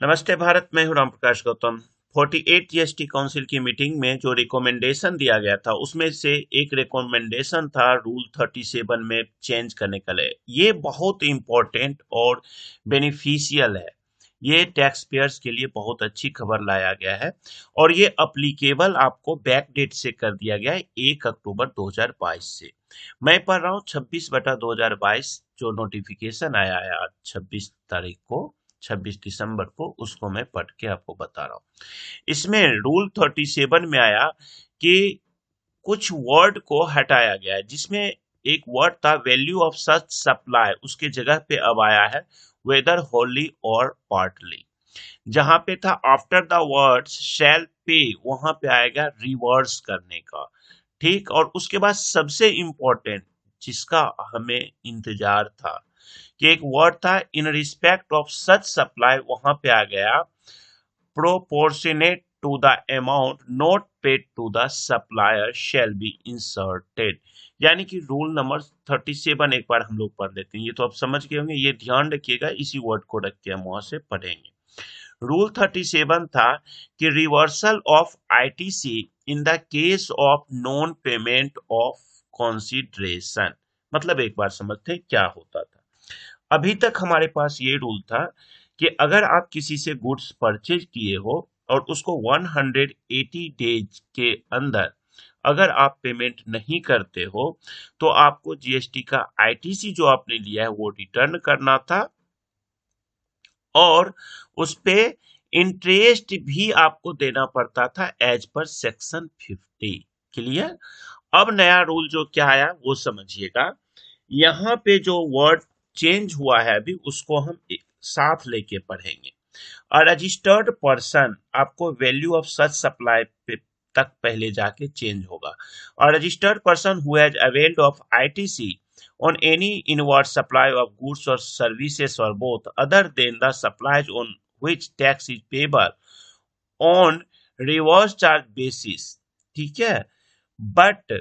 नमस्ते भारत, मैं हूं राम प्रकाश गौतम। 48 जीएसटी काउंसिल की मीटिंग में जो रिकमेंडेशन दिया गया था उसमें से एक रिकमेंडेशन था रूल 37 में चेंज करने के लिए। ये बहुत इंपॉर्टेंट और बेनिफिशियल है। ये टैक्स पेयर्स के लिए बहुत अच्छी खबर लाया गया है और ये अप्लीकेबल आपको बैक डेट से कर दिया गया है 1 अक्टूबर 2022 से। मैं पढ़ रहा हूँ 26/2022 जो नोटिफिकेशन आया है आज 26 तारीख को, 26 दिसंबर को, उसको मैं पढ़ के आपको बता रहा हूँ। इसमें रूल 37 में आया कि कुछ वर्ड को हटाया गया है, जिसमें एक वर्ड था वैल्यू ऑफ सच सप्लाई, उसके जगह पे अब आया है वेदर होली और पार्टली। जहां पे था आफ्टर द वर्ड शैल पे, वहां पे आएगा रिवर्स करने का। ठीक, और उसके बाद सबसे इंपॉर्टेंट जिसका हमें इंतजार था कि एक वर्ड था in respect of such supply, वहां पे आ गया proportionate to the amount not paid to the supplier shall be inserted. यानी कि रूल नंबर 37 एक बार हम लोग पढ़ लेते हैं। ये तो आप समझ गए होंगे, ये ध्यान रखिएगा, इसी वर्ड को रख के हम वहां से पढ़ेंगे। रूल 37 था कि reversal of ITC in the case of non payment of consideration. मतलब एक बार समझते हैं क्या होता था। अभी तक हमारे पास ये रूल था कि अगर आप किसी से गुड्स परचेज किए हो और उसको 180 डेज के अंदर अगर आप पेमेंट नहीं करते हो तो आपको जीएसटी का आईटीसी जो आपने लिया है वो रिटर्न करना था और उस पे इंटरेस्ट भी आपको देना पड़ता था एज पर सेक्शन 50। क्लियर। अब नया रूल जो क्या आया वो समझिएगा। यहाँ पे जो वर्ड चेंज हुआ है अभी उसको हम साथ लेके पढ़ेंगे। अ रजिस्टर्ड पर्सन, आपको वैल्यू ऑफ सच सप्लाई पे तक पहले जाके चेंज होगा। A registered person who has availed of ITC on any inward supply of goods or services or both other than the supplies on which tax is payable on reverse charge basis, ठीक है, but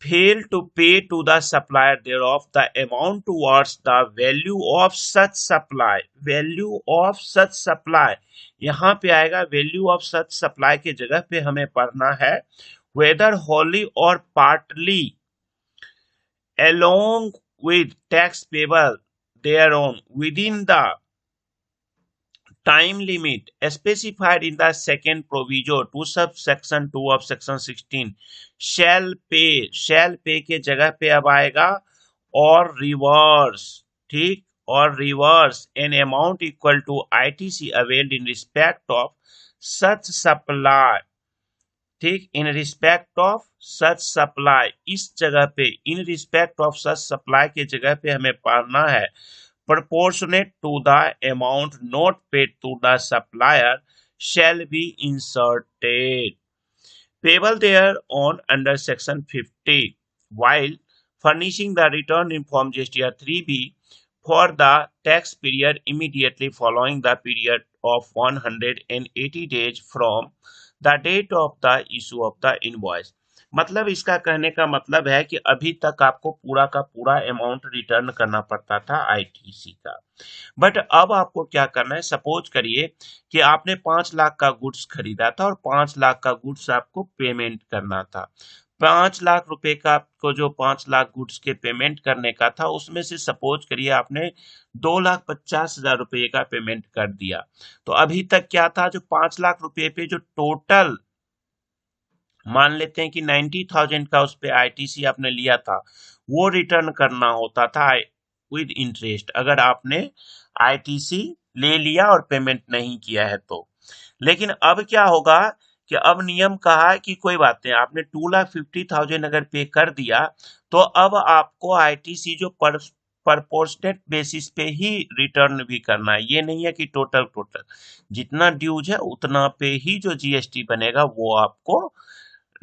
fail to pay to the supplier thereof the amount towards the value of such supply। value of such supply, यहाँ पे आएगा value of such supply के जगह पे हमें पढ़ना है whether wholly or partly along with tax payable thereon within the time limit specified in the second proviso to subsection 2 of section 16 shall pay के जगह पे अब आएगा और रिवर्स। ठीक, और reverse an amount equal to ITC availed in respect of such supply. ठीक, in respect of such supply, इस जगह पे in respect of such supply के जगह पे हमें पढ़ना है proportionate to the amount not paid to the supplier shall be inserted payable thereon under section 50 while furnishing the return in form GSTR 3B for the tax period immediately following the period of 180 days from the date of the issue of the invoice। मतलब इसका कहने का मतलब है कि अभी तक आपको पूरा का पूरा अमाउंट रिटर्न करना पड़ता था आईटीसी का, बट अब आपको क्या करना है। सपोज करिए कि आपने 5 लाख का गुड्स खरीदा था और 5 लाख का गुड्स आपको पेमेंट करना था। 5 लाख रुपए का आपको जो 5 लाख गुड्स के पेमेंट करने का था उसमें से सपोज करिए आपने 2,50,000 रुपए का पेमेंट कर दिया। तो अभी तक क्या था, जो 5 लाख रुपए पे जो टोटल मान लेते हैं कि 90,000 का उस पे आईटीसी आपने लिया था वो रिटर्न करना होता था विद इंटरेस्ट, अगर आपने आईटीसी ले लिया और पेमेंट नहीं किया है तो। लेकिन अब क्या होगा कि अब नियम कहा है कि कोई बात नहीं, आपने 2,50,000 अगर पे कर दिया तो अब आपको आईटीसी जो प्रपोर्शनेट बेसिस पे ही रिटर्न भी करना है। ये नहीं है कि टोटल टोटल जितना ड्यूज है उतना पे ही जो जीएसटी बनेगा वो आपको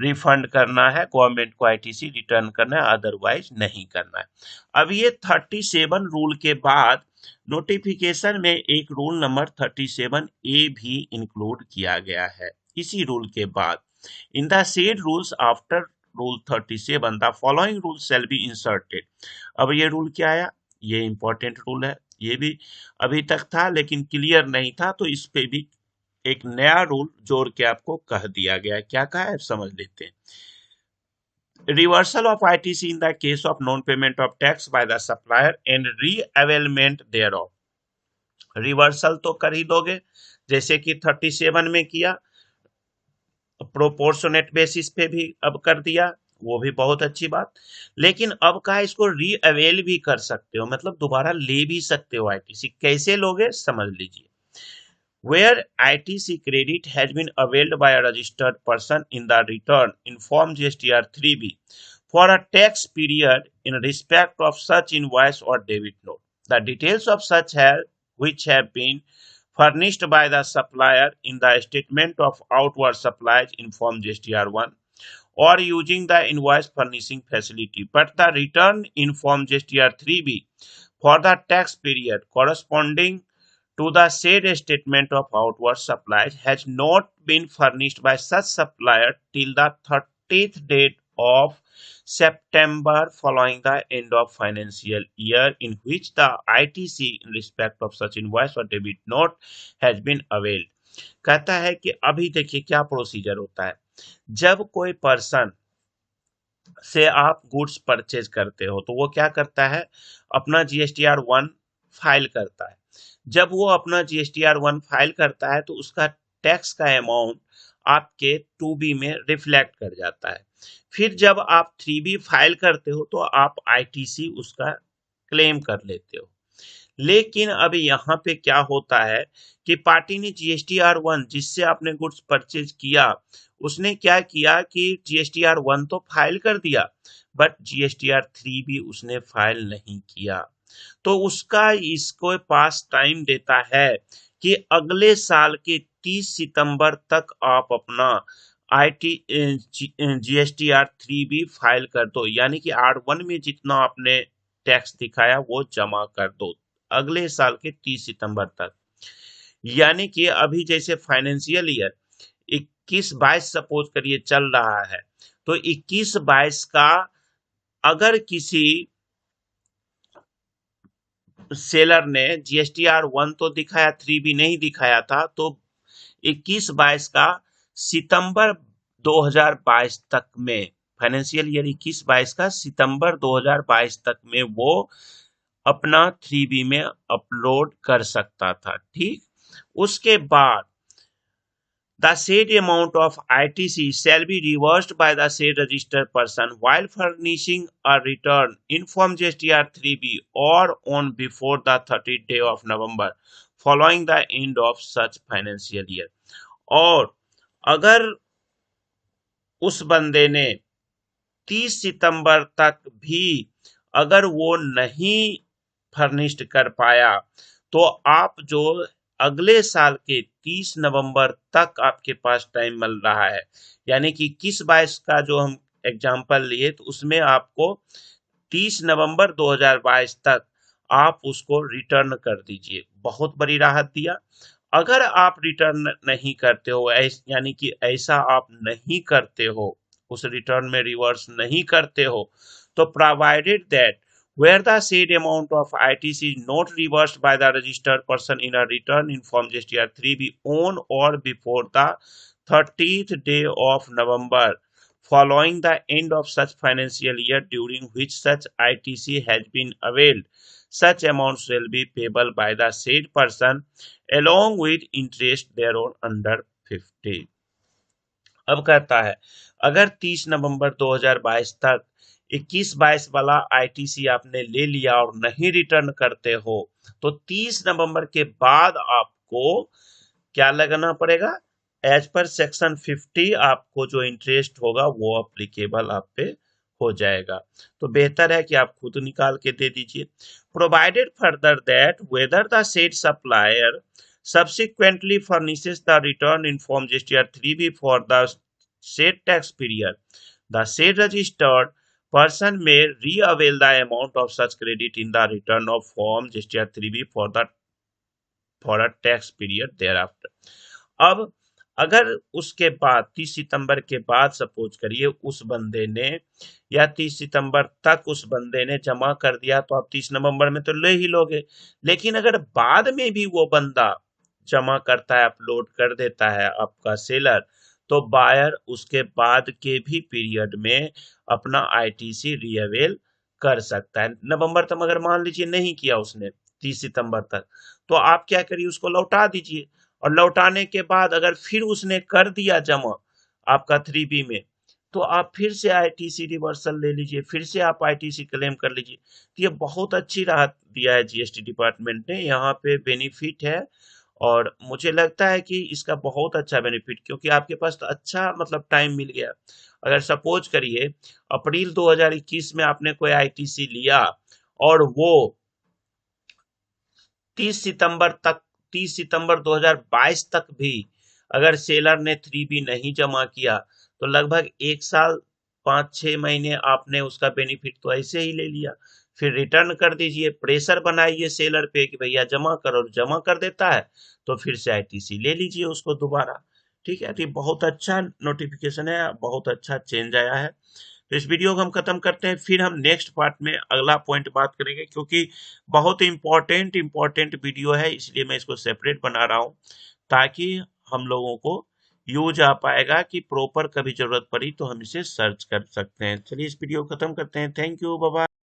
रिफंड करना है, गवर्नमेंट को आईटीसी रिटर्न करना है, अदरवाइज नहीं करना है। अब ये 37 रूल के बाद नोटिफिकेशन में एक रूल नंबर 37A भी इंक्लूड किया गया है। इसी रूल के बाद in the said rules after rule 37 the following rule shell be inserted. अब ये रूल क्या आया, ये इंपॉर्टेंट रूल है, ये भी अभी तक था लेकिन क्लियर नहीं था, तो इस पे भी एक नया रूल जोड़ के आपको कह दिया गया है। क्या कहा है समझ लेते हैं। Reversal of ITC in the case of non-payment of tax by the supplier and re-availment thereof। Reversal तो कर ही दोगे, जैसे कि 37 में किया, प्रोपोर्शनेट बेसिस पे भी अब कर दिया, वो भी बहुत अच्छी बात। लेकिन अब कहा इसको री अवेल भी कर सकते हो, मतलब दोबारा ले भी सकते हो आईटीसी। कैसे लोगे समझ लीजिए। Where ITC credit has been availed by a registered person in the return in Form GSTR 3B for a tax period in respect of such invoice or debit note. The details of such have which have been furnished by the supplier in the statement of outward supplies in Form GSTR 1 or using the invoice furnishing facility, but the return in Form GSTR 3B for the tax period corresponding to the said statement of outward supplies has not been furnished by such supplier till the 30th date of September following the end of financial year in which the ITC in respect of such invoice or debit note has been availed। कहता है कि अभी देखिए क्या procedure होता है। जब कोई पर्सन से आप गुड्स परचेज करते हो तो वो क्या करता है, अपना जीएसटीआर 1 फाइल करता है। जब वो अपना जीएसटीआर 1 फाइल करता है तो उसका टैक्स का अमाउंट आपके 2B में रिफ्लेक्ट कर जाता है। फिर जब आप 3B फाइल करते हो तो आप आईटीसी उसका क्लेम कर लेते हो। लेकिन अब यहाँ पे क्या होता है कि पार्टी ने जीएसटीआर 1 जिससे आपने गुड्स परचेज किया, उसने क्या किया कि जीएसटीआर 1 तो फाइल कर दिया, बट जीएसटीआर 3 भी उसने फाइल नहीं किया। तो उसका इसको पास टाइम देता है कि अगले साल के 30 सितंबर तक आप अपना आईटी जीएसटीआर 3 भी फाइल कर दो, यानी कि R1 में जितना आपने टैक्स दिखाया वो जमा कर दो अगले साल के 30 सितंबर तक। यानी कि अभी जैसे फाइनेंशियल ईयर 21-22 सपोज करिए चल रहा है, तो 21-22 का अगर किसी सेलर ने जीएसटीआर 1 तो दिखाया, 3B नहीं दिखाया था, तो 21-22 का सितंबर 2022 तक में, फाइनेंशियल ईयर 21-22 का सितंबर 2022 तक में वो अपना 3B में अपलोड कर सकता था। ठीक, उसके बाद the said amount of ITC shall be reversed by the said registered person while furnishing a return in Form GSTR 3B or on before the 30th day of November following the end of such financial year। और अगर उस बंदे ने 30 सितंबर तक भी अगर वो नहीं फर्निश्ड कर पाया, तो आप जो अगले साल के 30 नवंबर तक आपके पास टाइम मिल रहा है, यानी कि 21-22 का जो हम एग्जाम्पल लिए तो उसमें आपको 30 नवंबर 2022 तक आप उसको रिटर्न कर दीजिए। बहुत बड़ी राहत दिया। अगर आप रिटर्न नहीं करते हो, यानी कि ऐसा आप नहीं करते हो, उस रिटर्न में रिवर्स नहीं करते हो, तो provided that where the said amount of ITC is not reversed by the registered person in a return in Form GSTR 3B on or before the 30th day of November following the end of such financial year during which such ITC has been availed, such amount shall be payable by the said person along with interest thereon under 50। अब कहता है अगर 30 नवंबर 2022 तक 21-22 वाला ITC आपने ले लिया और नहीं रिटर्न करते हो, तो 30 नवंबर के बाद आपको क्या लगाना पड़ेगा, एज पर सेक्शन 50 आपको जो इंटरेस्ट होगा वो अप्लीकेबल आप पे हो जाएगा। तो बेहतर है कि आप खुद निकाल के दे दीजिए। Provided further that whether the said supplier subsequently furnishes the return in Form GSTR 3B for the said tax period, the said registered person may re-avail the amount of such credit in the return of Form GSTR 3B for a tax period thereafter। अब अगर उसके बाद 30 सितंबर के बाद suppose करिए उस बंदे ने या 30 सितंबर तक उस बंदे ने जमा कर दिया तो आप 30 नवंबर में तो ले ही लोगे। लेकिन अगर बाद में भी वो बंदा जमा करता है, अपलोड कर देता है आपका सेलर, तो बायर उसके बाद के भी पीरियड में अपना आईटीसी रीअवेल कर सकता है। नवंबर तक अगर मान लीजिए नहीं किया उसने 30 सितंबर तक, तो आप क्या करिए, उसको लौटा दीजिए। और लौटाने के बाद अगर फिर उसने कर दिया जमा आपका 3B में, तो आप फिर से आईटीसी रिवर्सल ले लीजिए, फिर से आप आईटीसी क्लेम कर लीजिए। तो ये बहुत अच्छी राहत दिया है जीएसटी डिपार्टमेंट ने, यहाँ पे बेनिफिट है। और मुझे लगता है कि इसका बहुत अच्छा बेनिफिट, क्योंकि आपके पास तो अच्छा मतलब टाइम मिल गया। अगर सपोज करिए अप्रैल 2021 में आपने कोई आईटीसी लिया और वो 30 सितंबर तक 30 सितंबर 2022 तक भी अगर सेलर ने 3B नहीं जमा किया, तो लगभग 1 साल 5-6 महीने आपने उसका बेनिफिट तो ऐसे ही ले लिया। फिर रिटर्न कर दीजिए, प्रेशर बनाइए सेलर पे कि भैया जमा करो, और जमा कर देता है तो फिर से आईटीसी ले लीजिए उसको दोबारा। ठीक है, तो ये बहुत अच्छा नोटिफिकेशन है, बहुत अच्छा चेंज आया है। तो इस वीडियो को हम खत्म करते हैं, फिर हम नेक्स्ट पार्ट में अगला पॉइंट बात करेंगे, क्योंकि बहुत इंपॉर्टेंट वीडियो है, इसलिए मैं इसको सेपरेट बना रहा हूँ, ताकि हम लोगों को यूज आ पाएगा कि प्रॉपर कभी जरूरत पड़ी तो हम इसे सर्च कर सकते हैं। चलिए इस वीडियो को खत्म करते हैं। Thank you, bye bye.